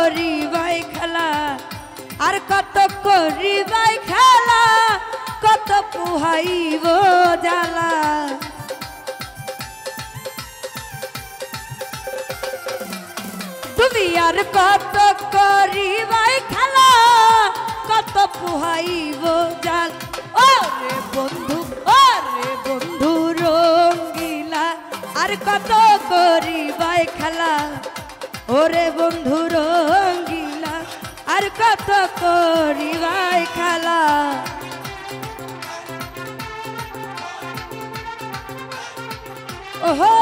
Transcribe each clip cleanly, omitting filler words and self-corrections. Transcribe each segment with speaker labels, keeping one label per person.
Speaker 1: করিবাই খেলা আর কত করিবাই খেলা কত পুহাইব জ্বালা তুমি আর কত করিবাই খেলা কত পুহাইব জাল ওরে বন্ধু রঙ্গিলা আর কত করিবাই খেলা ওরে বন্ধু রঙ্গিলা আর কত করিবাই খেলা ওহো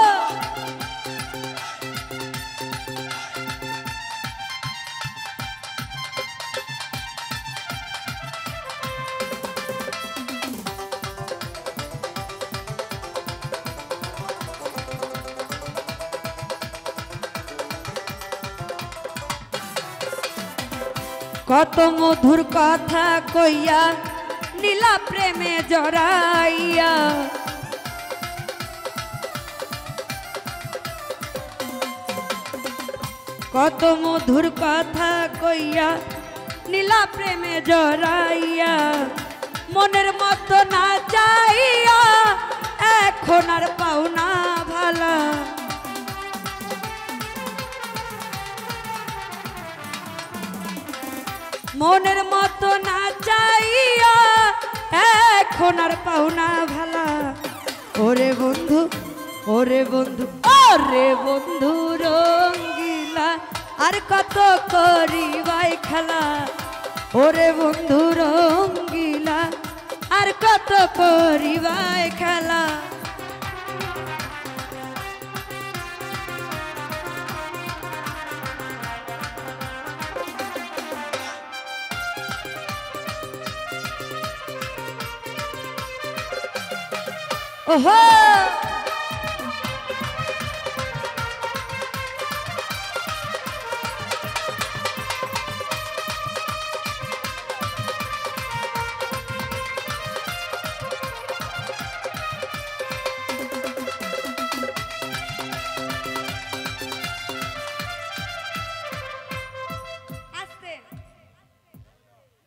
Speaker 1: কত মধুর কথা কইয়া নীলা প্রেমে জড়াইয়া কত মধুর কথা কইয়া নীলা প্রেমে জড়াইয়া মনের মতো না চাইয়া এখন আর পাওনা ভালা মনের মতো না চাইয়া এখন আর পাওনা ভালা ওরে বন্ধু রঙ্গিলা আর কত করিবাই খেলা ওরে বন্ধু রঙ্গিলা আর কত করিবাই খেলা ওহো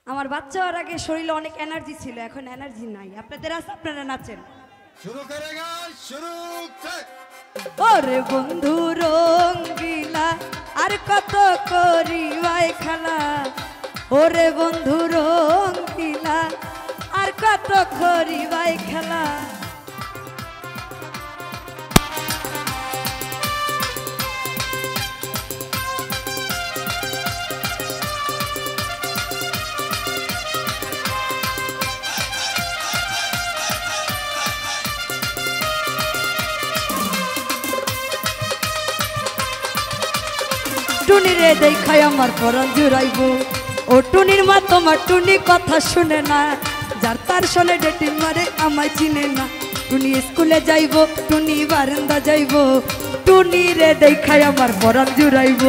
Speaker 1: আমার বাচ্চা হওয়ার আগে শরীরে অনেক এনার্জি ছিল এখন এনার্জি নাই আপনাদের আছে আপনারা নাচেন
Speaker 2: শুরু করেগা শুরু
Speaker 1: ওরে বন্ধু রঙ্গিলা আর কত করিবাই খেলা ওরে বন্ধু রঙ্গিলা আর কত করিবাই খেলা টুনি রে দেখাই আমার পরাণ জুড়াইব ও টুনির মা তোমার টুনি কথা শুনে না যার তার শোনে ডেটিং মারে আমায় চিনে না টুনি স্কুলে যাইব টুনি বারান্দা যাইব টুনি রে দেখাই আমার পরাণ জুড়াইব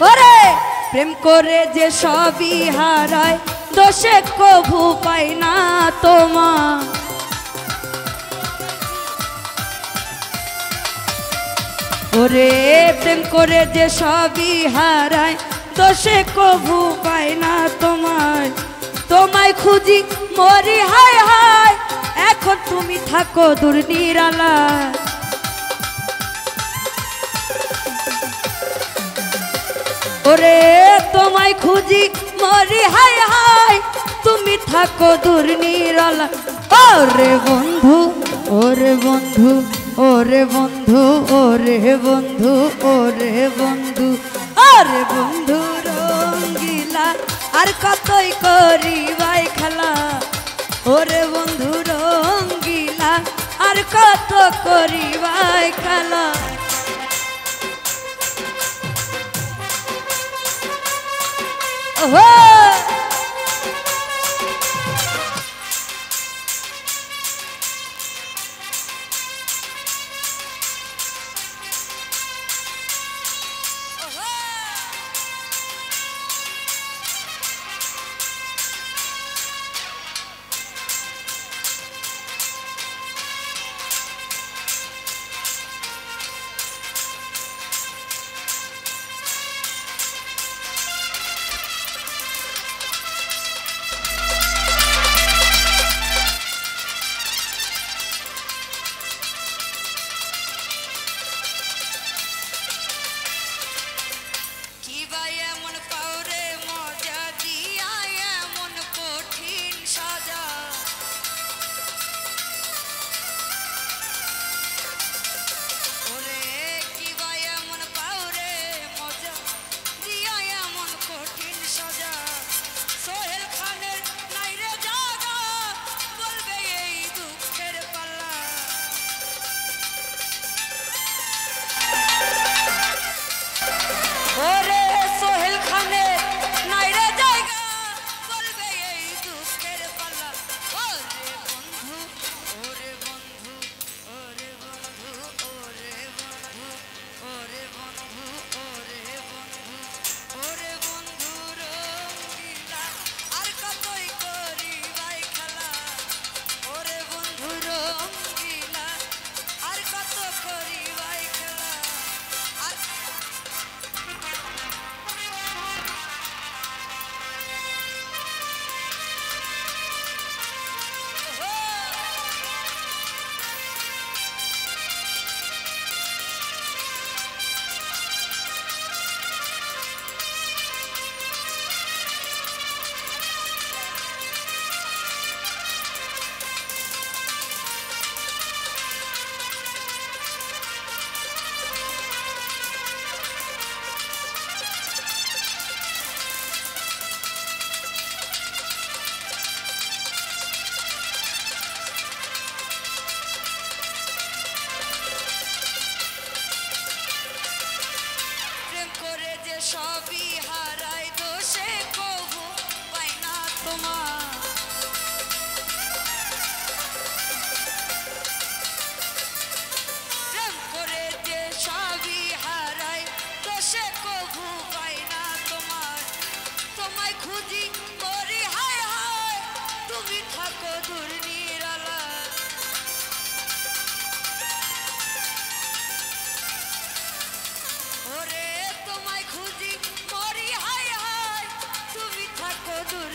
Speaker 1: ওরে প্রেম করে যে সবই হারায় দোষে কভু পাই না তোমা ওরে প্রেম করে যে সবই হারায় দোষে কভু পাই না তোমায় তোমায় খুঁজি মরি হায় হায় এখন তুমি থাকো দূর নিরালায় ওরে তোমায় খুঁজি মরি হায় হায় তুমি থাকো দূর নিরালা ওরে বন্ধু ওরে বন্ধু ওরে বন্ধু ওরে বন্ধু ওরে বন্ধু ওরে বন্ধু রঙ্গিলা আর কতই করিবাই খেলা ওরে বন্ধু রঙ্গিলা আর কত করিবাই খেলা ওহো সবই হারাই দোষে কবু পাই না তোমার প্রেম করে যে সবই হারাই দোষে কবু পাই না তোমার তোমায় খুঁজি মরি হায় হায় তুমি থাকো দূর নিরালা ওরে তোমায় খুঁজি মরি হায় হায় তুমি থাকো দূর